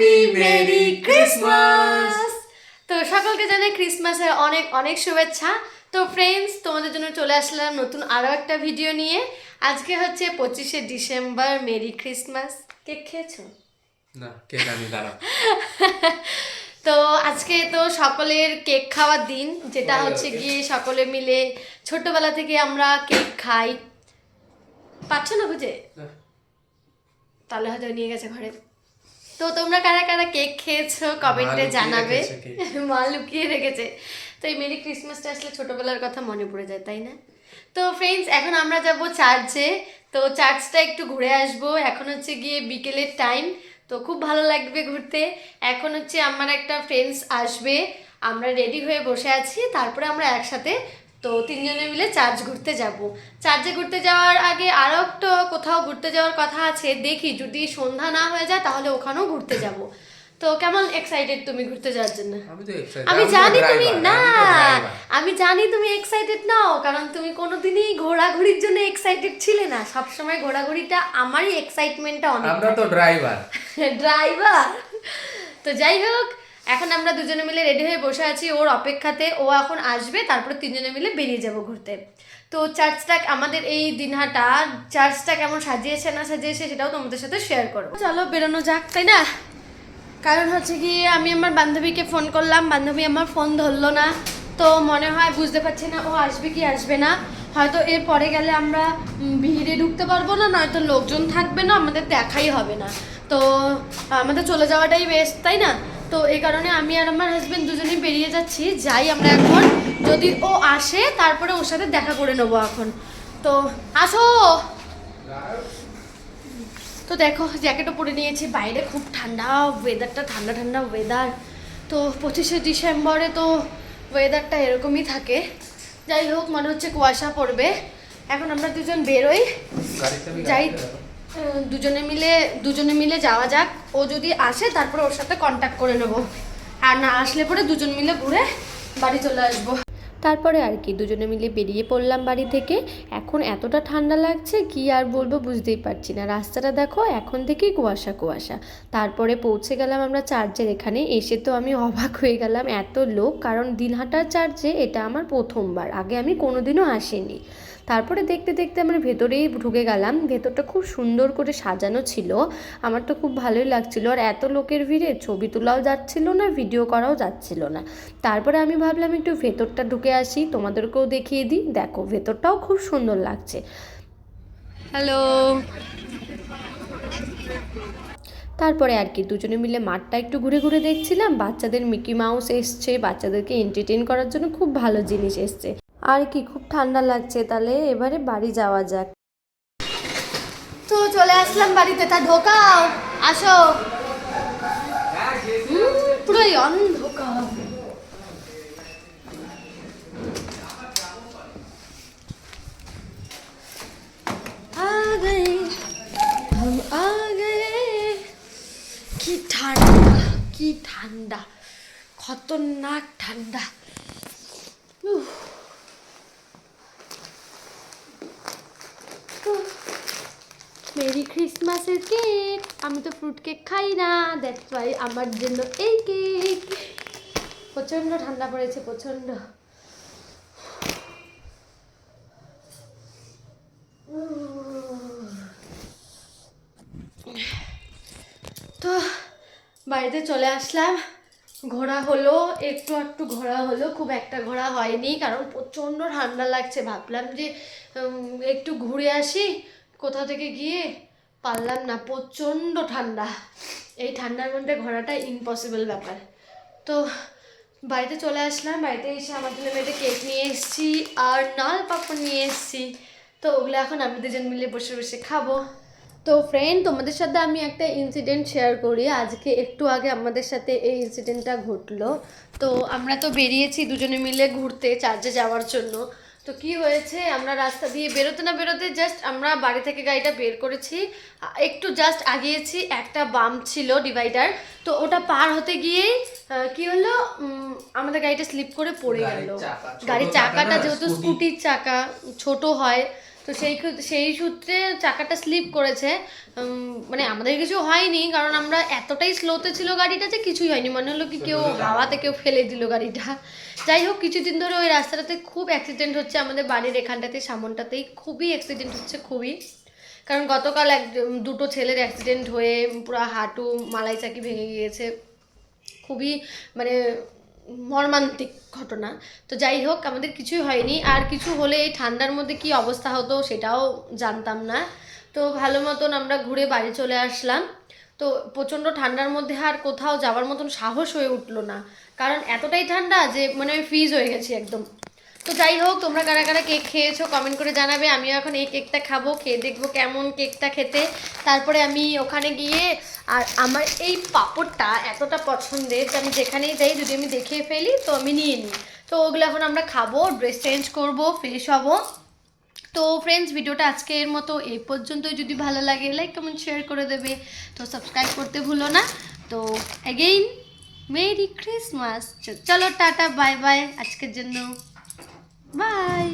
Happy merry Christmas. তো সকলকে জানাই ক্রিসমাসের অনেক অনেক শুভেচ্ছা। তো ফ্রেন্ডস, তোমাদের জন্য চলে আসলাম নতুন আরও একটা ভিডিও নিয়ে। আজকে হচ্ছে 25শে ডিসেম্বর। Merry Christmas. কেক খেয়েছো? না, কেক আমি দাঁড়াও। তো আজকে তো সকলের কেক খাওয়ার দিন, যেটা হচ্ছে গিয়ে সকলে মিলে ছোটবেলা থেকে আমরা কেক খাই। পাচ্ছ না বুঝে? তাহলে হয়তো নিয়ে গেছে ঘরে। তো তোমরা কারা কারা কেক খেয়েছো কমেন্টে জানাবে। মা লুকিয়ে রেখেছে। তো এই মেরি ক্রিসমাসটা আসলে ছোটবেলার কথা মনে পড়ে যায়, তাই না? তো ফ্রেন্ডস, এখন আমরা যাব চার্চে। তো চার্চটা একটু ঘুরে আসবো। এখন হচ্ছে গিয়ে বিকেলের টাইম, তো খুব ভালো লাগবে ঘুরতে। এখন হচ্ছে আমার একটা ফ্রেন্ডস আসবে, আমরা রেডি হয়ে বসে আছি, তারপরে আমরা একসাথে তো তিনজনে মিলে চার্চ ঘুরতে যাব। চার্চে ঘুরতে যাওয়ার আগে আরও একটা কোথাও ঘুরতে যাওয়ার কথা আছে, দেখি যদি সন্ধ্যা না হয়ে যায় তাহলে ওখানেও ঘুরতে যাব। তো কেমন এক্সাইটেড তুমি ঘুরতে যাওয়ার জন্য? আমি জানি তুমি না, আমি জানি তুমি এক্সাইটেড নাও, কারণ তুমি কোনোদিনই ঘোরাঘুরির জন্য এক্সাইটেড ছিলে না। সবসময় ঘোরাঘুরিটা আমারই এক্সাইটমেন্টটা অনেক। আমরা তো ড্রাইভার। তো যাই হোক, এখন আমরা দুজনে মিলে রেডি হয়ে বসে আছি ওর অপেক্ষাতে। ও এখন আসবে, তারপরে তিনজনে মিলে বেরিয়ে যাব ঘুরতে। তো চার্চটা, আমাদের এই দিনহাটা চার্চটা কেমন সাজিয়েছে না সাজিয়েছে সেটাও তোমাদের সাথে শেয়ার করবো। চলো বেরোনো যাক, তাই না? কারণ হচ্ছে কি, আমি আমার বান্ধবীকে ফোন করলাম, বান্ধবী আমার ফোন ধরলো না। তো মনে হয় বুঝতে পারছি না ও আসবে কি আসবে না। হয়তো এর পরে গেলে আমরা ভিড়ে ঢুকতে পারবো না, নয়তো লোকজন থাকবে না, আমাদের দেখাই হবে না। তো আমাদের চলে যাওয়াটাই বেস্ট, তাই না? তো এই কারণে আমি আর আমার হাজবেন্ড দুজনেই বেরিয়ে যাচ্ছি। যাই আমরা এখন, যদি ও আসে তারপরে ওর সাথে দেখা করে নেবো এখন। তো আসো। তো দেখো, জ্যাকেটও পরে নিয়েছি, বাইরে খুব ঠান্ডা ওয়েদারটা, ঠান্ডা ঠান্ডা ওয়েদার। তো 25শে ডিসেম্বরে তো ওয়েদারটা এরকমই থাকে। যাই হোক, মনে হচ্ছে কুয়াশা পড়বে। এখন আমরা দুজন বেরোই, যাই দুজনে মিলে যাওয়া যাক। ও যদি আসে তারপরে ওর সাথে কন্ট্যাক্ট করে নেবো, আর না আসলে পরে দুজন মিলে ঘুরে বাড়ি চলে আসবো। তারপরে আর কি দুজনে মিলে বেরিয়ে পড়লাম বাড়ি থেকে। এখন এতটা ঠান্ডা লাগছে কি আর বলবো, বুঝতেই পারছি না। রাস্তাটা দেখো, এখন থেকেই কুয়াশা কুয়াশা। তারপরে পৌঁছে গেলাম আমরা চার্চের এখানে। এসে তো আমি অবাক হয়ে গেলাম, এত লোক। কারণ দিনহাটার চার্চে এটা আমার প্রথমবার, আগে আমি কোনোদিনও আসিনি। তারপরে দেখতে দেখতে আমরা ভেতরেই ঢুকে গেলাম। ভেতরটা খুব সুন্দর করে সাজানো ছিল, আমার তো খুব ভালোই লাগছিল। আর এত লোকের ভিড়ে ছবি তোলাও যাচ্ছিল না, ভিডিও করাও যাচ্ছিল না। তারপরে আমি ভাবলাম একটু ভেতরটা ঢুকে আসি, তোমাদেরকেও দেখিয়ে দিই। দেখো, ভেতরটাও খুব সুন্দর লাগছে। হ্যালো। তারপরে আর কি দুজনে মিলে মাঠটা একটু ঘুরে ঘুরে দেখছিলাম। বাচ্চাদের মিকি মাউস এসছে, বাচ্চাদেরকে এন্টারটেইন করার জন্য খুব ভালো জিনিস এসছে। আর কি খুব ঠান্ডা লাগছে, তাহলে এবারে বাড়ি যাওয়া যাক। তো চলে আসলাম বাড়িতে, তা ঢোকাও, আসো। পুরোই অন্ধকার। কি ঠান্ডা, কি ঠান্ডা, খতরনাক ঠান্ডা। মেরি ক্রিসমাসের কেক। আমি তো ফ্রুট কেক খাই না, দ্যাটস ওয়াই আমার জন্য এই কেক। প্রচণ্ড ঠান্ডা পড়েছে, প্রচণ্ড। তো বাড়িতে চলে আসলাম, ঘোরা হলো, একটু একটু ঘোরা হলো, খুব একটা ঘোরা হয়নি কারণ প্রচণ্ড ঠান্ডা লাগছে। ভাবলাম যে একটু ঘুরে আসি কোথা থেকে গিয়ে, পারলাম না, প্রচণ্ড ঠান্ডা। এই ঠান্ডার মধ্যে ঘোরাটা ইম্পসিবল ব্যাপার। তো বাড়িতে চলে আসলাম, বাড়িতে এসে আমার জন্য মেয়েটা কেক নিয়ে এসেছি আর নাল পাপড় নিয়ে এসেছি। তো ওগুলো এখন আমি দুজন মিলে বসে বসে খাবো। তো ফ্রেন্ড, তোমাদের সাথে আমি একটা ইনসিডেন্ট শেয়ার করি। আজকে একটু আগে আমাদের সাথে এই ইনসিডেন্টটা ঘটলো। তো আমরা তো বেরিয়েছি দুজনে মিলে ঘুরতে চার্চে যাওয়ার জন্য। তো কি হয়েছে, আমরা রাস্তা দিয়ে বেরোতে না বেরোতে জাস্ট আমরা বাড়ি থেকে গাড়িটা বের করেছি, একটু জাস্ট আগিয়েছি, একটা বাম্প ছিল, ডিভাইডার। তো ওটা পার হতে গিয়েই কি হলো, আমাদের গাড়িটা স্লিপ করে পড়ে গেল। গাড়ির চাকাটা যেহেতু স্কুটির চাকা ছোট হয়, তো তো সেই সূত্রে চাকাটা স্লিপ করেছে। মানে আমাদের কিছু হয়নি, কারণ আমরা এতটাই স্লোতে ছিল গাড়িটা যে কিছুই হয়নি, মনে হলো কি কেউ হাওয়াতে কেউ ফেলে দিল গাড়িটা। যাই হোক, কিছুদিন ধরে ওই রাস্তাটাতে খুব অ্যাক্সিডেন্ট হচ্ছে, আমাদের বাড়ির এখানটাতে সামনটাতেই খুবই অ্যাক্সিডেন্ট হচ্ছে, খুবই। কারণ গতকাল দুটো ছেলের অ্যাক্সিডেন্ট হয়ে পুরো হাঁটু মালাই চাকি ভেঙে গিয়েছে, খুবই মানে মর্মান্তিক ঘটনা। তো যাই হোক, আমাদের কিছুই হয়নি, আর কিছু হলে এই ঠান্ডার মধ্যে কি অবস্থা হতো সেটাও জানতাম না। তো ভালো মতন আমরা ঘুরে বাড়ি চলে আসলাম। তো প্রচণ্ড ঠান্ডার মধ্যে আর কোথাও যাওয়ার মতন সাহস হয়ে উঠলো না, কারণ এতটাই ঠান্ডা যে মানে আমি ফ্রিজ হয়ে গেছি একদম। তো যাই হোক, তোমরা কারা কারা কেক খেয়েছো কমেন্ট করে জানাবে। আমিও এখন এই কেকটা খাবো, খেয়ে দেখবো কেমন কেকটা খেতে। তারপরে আমি ওখানে গিয়ে, আর আমার এই পাঁপড়টা এতটা পছন্দের যে আমি যেখানেই যাই যদি আমি দেখে ফেলি তো আমি নিয়ে নিই। তো ওগুলো এখন আমরা খাবো, ড্রেস চেঞ্জ করবো, ফ্রেশ হবো। তো ফ্রেন্ডস, ভিডিওটা আজকের মতো এই পর্যন্তই। যদি ভালো লাগে লাইক কমেন্ট শেয়ার করে দেবে, তো সাবস্ক্রাইব করতে ভুলো না। তো অ্যাগেইন মেরি ক্রিসমাস। চলো টাটা, বাই বাই আজকের জন্য, বাই।